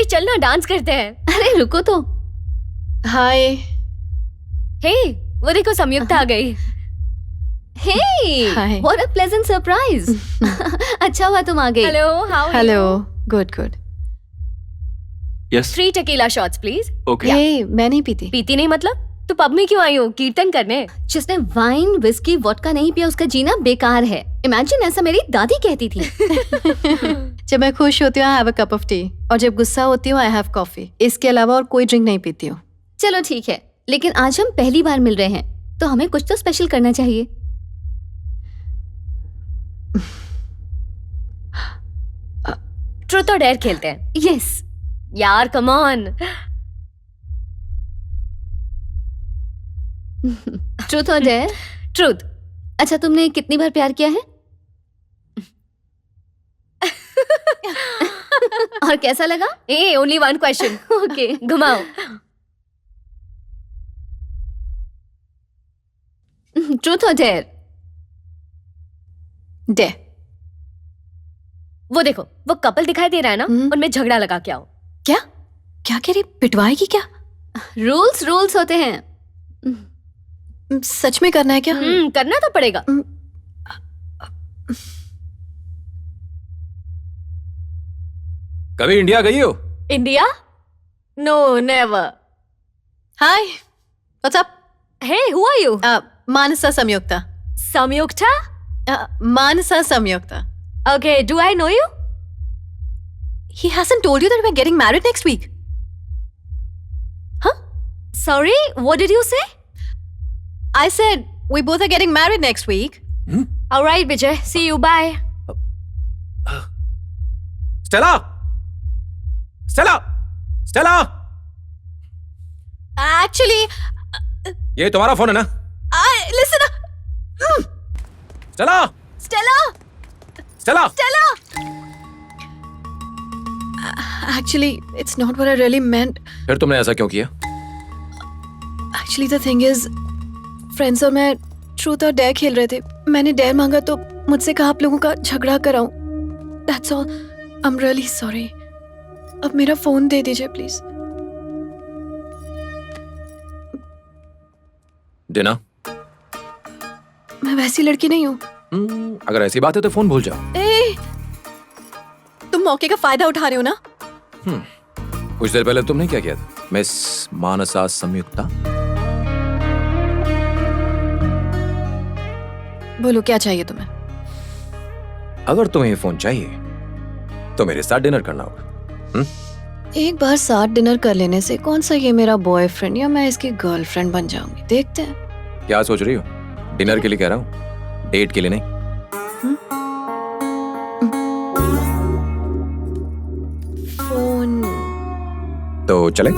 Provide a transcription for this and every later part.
अरे चलना डांस करते हैं। अरे रुको तो। हाय। हे, वो देखो संयुक्ता आ गई। Hey, Hi. What a pleasant surprise. अच्छा हुआ तुम आ गई। Hello, how are hello, you? Good. Yes 3 tequila shots please. Okay hey, मैं नहीं पीती। पीती नहीं मतलब? तू पब में क्यों आई हो? कीर्तन करने? जिसने वाइन विस्की वोडका नहीं पिया उसका जीना बेकार है। इमेजिन ऐसा मेरी दादी कहती थी। जब मैं खुश होती हूँ I have a cup of T और जब गुस्सा होती हूँ आई हैव कॉफी। इसके अलावा और कोई ड्रिंक नहीं पीती हूँ। चलो ठीक है, लेकिन आज हम पहली बार मिल रहे हैं तो हमें कुछ तो स्पेशल करना चाहिए। ट्रूथ और डेयर खेलते हैं। यस। यार कम ऑन। ट्रूथ और डेयर। ट्रूथ। अच्छा, तुमने कितनी बार प्यार किया है? और कैसा लगा? ए, ओनली वन क्वेश्चन। ओके। घुमाओ। ट्रूथ और डेयर। डे। वो देखो, वो कपल दिखाई दे रहा है ना, उनमें झगड़ा लगा के आओ। क्या क्या कह रही? पिटवाएगी क्या? रूल्स होते हैं। सच में करना है क्या? करना तो पड़ेगा। कभी इंडिया गई हो? India? No, never. Hi, what's up? Hey, who are you? Mansa Sanyukta. Sanyukta? Mansa Sanyukta. Okay, do I know you? He hasn't told you that we're getting married next week. Sorry, what did you say? I said we both are getting married next week. All right, Vijay. See you. Bye. Stella, Stella, Stella, Actually, ये तुम्हारा phone है ना? listen. Stella, Stella. Stella, Stella. Actually, it's not what I really meant. फिर तुमने ऐसा क्यों किया? Actually, the thing is, friends और मैं ट्रूथ और डेयर खेल रहे थे। मैंने डेयर मांगा तो मुझसे कहा आप लोगों का झगड़ा कराऊं। That's all. I'm really sorry. अब मेरा फोन दे दीजिए प्लीज। डिना, मैं वैसी लड़की नहीं हूँ। अगर ऐसी बात है तो फोन भूल जाओ। ए, तुम मौके का फायदा उठा रहे हो ना? कुछ देर पहले तुमने क्या किया था? मिस मानसा संयुक्ता। बोलो क्या चाहिए तुम्हें? अगर तुम्हें ये फोन चाहिए तो मेरे साथ डिनर करना होगा। एक बार साथ डिनर कर लेने से कौन सा ये मेरा बॉयफ्रेंड या मैं इसकी गर्लफ्रेंड बन जाऊंगी, देखते हैं। क्या सोच रही हो? डिनर के लिए कह रहा हूँ, डेट के लिए नहीं। फोन तो चले?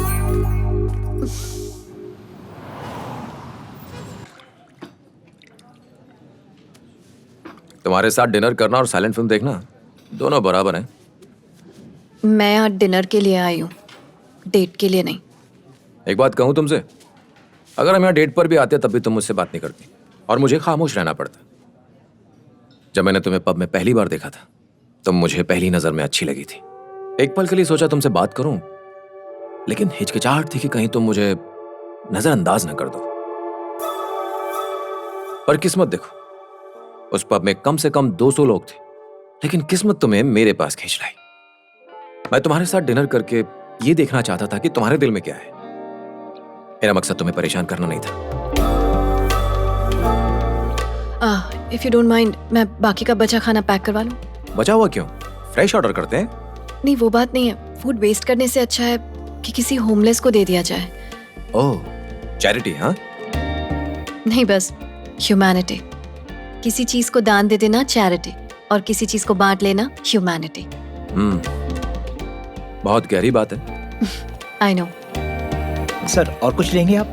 तुम्हारे साथ डिनर करना और साइलेंट फिल्म देखना दोनों बराबर हैं। मैं यहाँ डिनर के लिए आई हूँ, डेट के लिए नहीं। एक बात कहूँ तुमसे, अगर हम यहाँ डेट पर भी आते तब भी तुम मुझसे बात नहीं करती और मुझे खामोश रहना पड़ता। जब मैंने तुम्हें पब में पहली बार देखा था तुम मुझे पहली नजर में अच्छी लगी थी। एक पल के लिए सोचा तुमसे बात करूं, लेकिन हिचकिचाहट थी कि कहीं तुम मुझे नजरअंदाज न कर दो। पर किस्मत देखो, उस पब में कम से कम 200 लोग थे, लेकिन किस्मत तुम्हें मेरे पास खींच लाई। मैं तुम्हारे साथ डिनर करके ये देखना चाहता था कि तुम्हारे दिल में क्या है। मेरा मकसद तुम्हें परेशान करना नहीं था। इफ यू डोंट माइंड मैं बाकी का बचा खाना पैक करवा लूं? बचा हुआ क्यों? फ्रेश ऑर्डर करते हैं। नहीं, वो बात नहीं है। फूड वेस्ट करने से अच्छा है कि किसी होमलेस को दे दिया जाए। ओह, चैरिटी। हाँ, नहीं, बस ह्यूमैनिटी। किसी चीज को दान दे देना चैरिटी और किसी चीज को बांट लेना ह्यूमैनिटी। बहुत गहरी बात है। I know. सर, और कुछ लेंगे आप?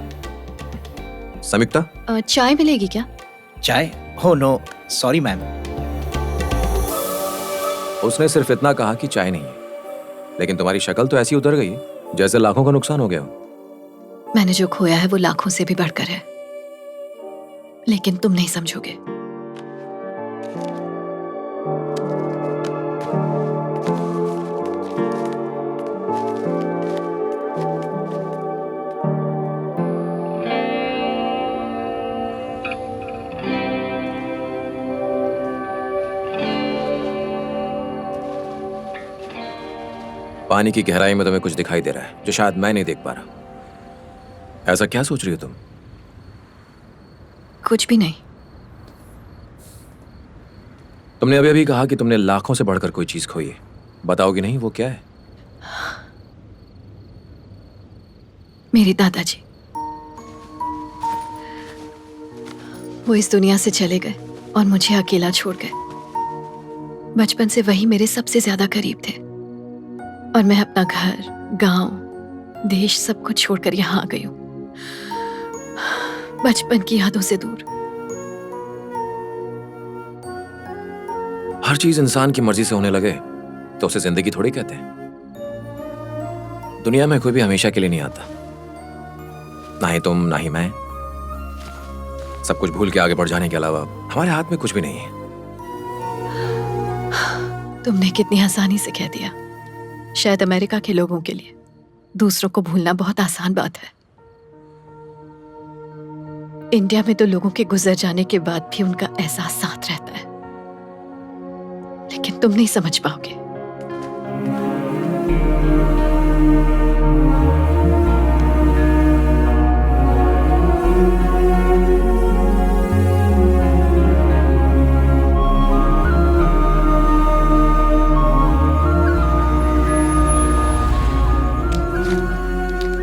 संयुक्ता, चाय मिलेगी क्या? चाय? हो नो, सॉरी मैम। उसने सिर्फ इतना कहा कि चाय नहीं है, लेकिन तुम्हारी शक्ल तो ऐसी उतर गई जैसे लाखों का नुकसान हो गया हो। मैंने जो खोया है वो लाखों से भी बढ़कर है, लेकिन तुम नहीं समझोगे। पानी की गहराई में तुम्हें कुछ दिखाई दे रहा है जो शायद मैं नहीं देख पा रहा। ऐसा क्या सोच रही हो तुम? कुछ भी नहीं। तुमने अभी अभी कहा कि तुमने लाखों से बढ़कर कोई चीज खोई है। बताओगी नहीं वो क्या है? मेरे दादाजी, वो इस दुनिया से चले गए और मुझे अकेला छोड़ गए। बचपन से वही मेरे सबसे ज्यादा करीब थे और मैं अपना घर, गांव, देश सब कुछ छोड़कर यहाँ आ गई हूँ, बचपन की यादों से दूर। हर चीज इंसान की मर्जी से होने लगे तो उसे जिंदगी थोड़ी कहते हैं। दुनिया में कोई भी हमेशा के लिए नहीं आता, ना ही तुम ना ही मैं। सब कुछ भूल के आगे बढ़ जाने के अलावा हमारे हाथ में कुछ भी नहीं है। तुमने कितनी आसानी से कह दिया। शायद अमेरिका के लोगों के लिए दूसरों को भूलना बहुत आसान बात है। इंडिया में तो लोगों के गुजर जाने के बाद भी उनका एहसास साथ रहता है, लेकिन तुम नहीं समझ पाओगे।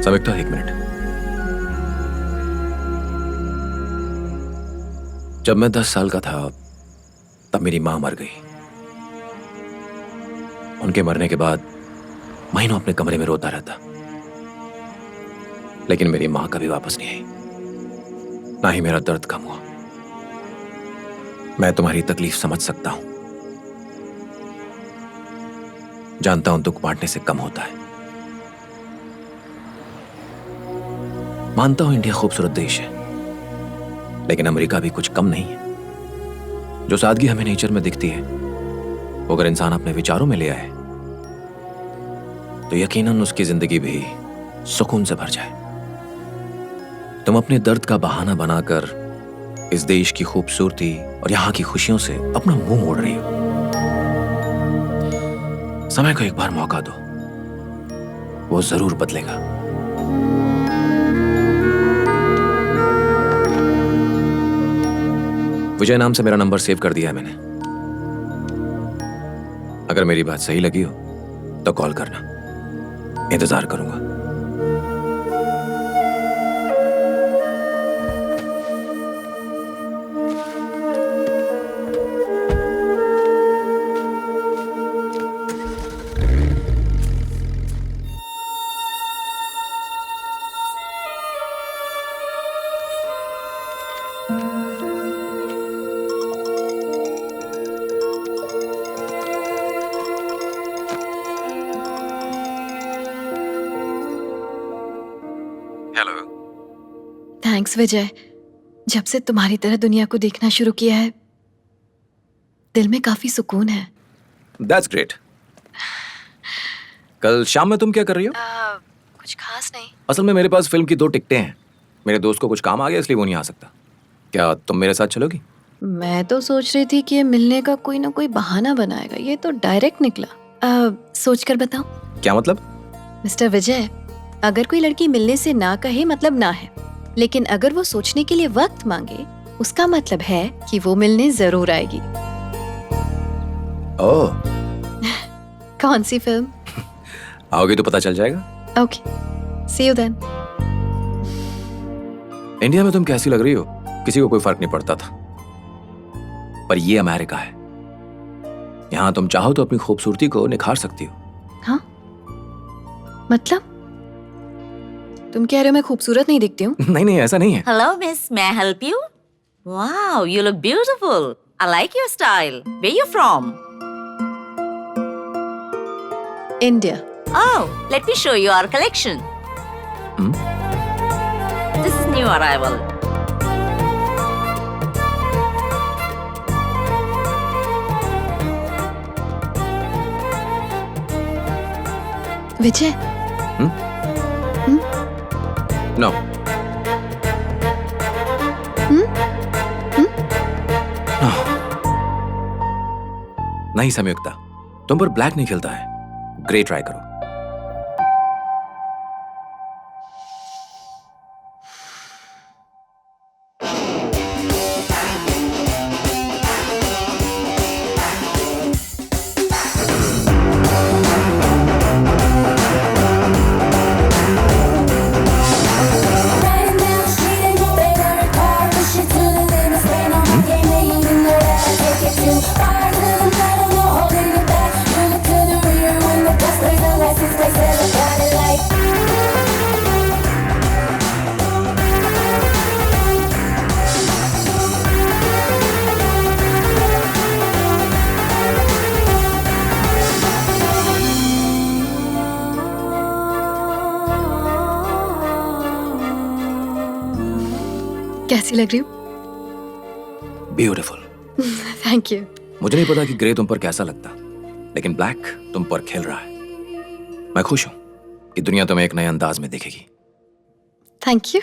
समिक्ता, एक मिनट। जब मैं 10 साल का था तब मेरी मां मर गई। उनके मरने के बाद महीनों अपने कमरे में रोता रहता, लेकिन मेरी मां कभी वापस नहीं आई, ना ही मेरा दर्द कम हुआ। मैं तुम्हारी तकलीफ समझ सकता हूं, जानता हूं दुख बांटने से कम होता है। मानता हूं इंडिया खूबसूरत देश है, लेकिन अमेरिका भी कुछ कम नहीं है। जो सादगी हमें नेचर में दिखती है, वो अगर इंसान अपने विचारों में ले आए तो यकीनन उसकी जिंदगी भी सुकून से भर जाए। तुम अपने दर्द का बहाना बनाकर इस देश की खूबसूरती और यहां की खुशियों से अपना मुंह मोड़ रही हो। समय को एक बार मौका दो, वो जरूर बदलेगा। विजय नाम से मेरा नंबर सेव कर दिया है मैंने। अगर मेरी बात सही लगी हो तो कॉल करना, इंतजार करूंगा। हेलो। थैंक्स विजय। जब से तुम्हारी तरह दुनिया को देखना शुरू किया है, दिल में काफी सुकून है। That's great. कल शाम में तुम क्या कर रही हो? कुछ खास नहीं। असल में मेरे पास फिल्म की 2 टिकटें हैं। मेरे दोस्त को कुछ काम आ गया इसलिए वो नहीं आ सकता। क्या तुम मेरे साथ चलोगी? मैं तो सोच रही थी कि ये मिलने का कोई ना कोई बहाना बनाएगा, ये तो डायरेक्ट निकला। सोच कर बताओ। क्या मतलब? मिस्टर विजय, अगर कोई लड़की मिलने से ना कहे मतलब ना है, लेकिन अगर वो सोचने के लिए वक्त मांगे उसका मतलब है कि वो मिलने जरूर आएगी। ओह, कौन सी फिल्म? आओगी तो पता चल जाएगा। Okay, see you then. India में तुम कैसी लग रही हो किसी को कोई फर्क नहीं पड़ता था, पर ये अमेरिका है। यहां तुम चाहो तो अपनी खूबसूरती को निखार सकती हो। हाँ, मतलब तुम कह रहे हो मैं खूबसूरत नहीं दिखती हूँ? नहीं नहीं, ऐसा नहीं है। Hello, miss. May I help you? Wow, you look beautiful. I like your style. Where you from? India. Oh, let me show you our collection. Hmm? This is new arrival. Vijay, no. नहीं संयुक्ता, तुम पर black नहीं खिलता है। Grey try करो। कैसी लग रही हूँ? ब्यूटीफुल। Thank you. मुझे नहीं पता कि ग्रे तुम पर कैसा लगता, लेकिन ब्लैक तुम पर खिल रहा है। मैं खुश हूं कि दुनिया तुम्हें एक नए अंदाज में देखेगी। Thank you.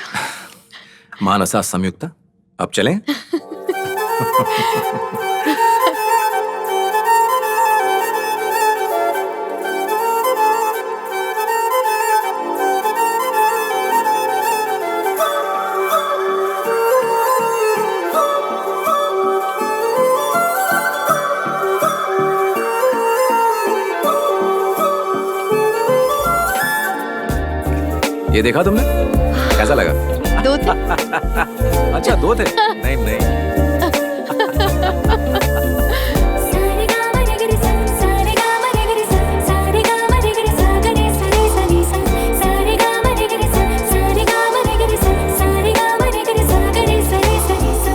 मानसा संयुक्ता, अब चलें? ये देखा तुमने? कैसा लगा? दो थे। अच्छा, दो थे? नहीं नहीं,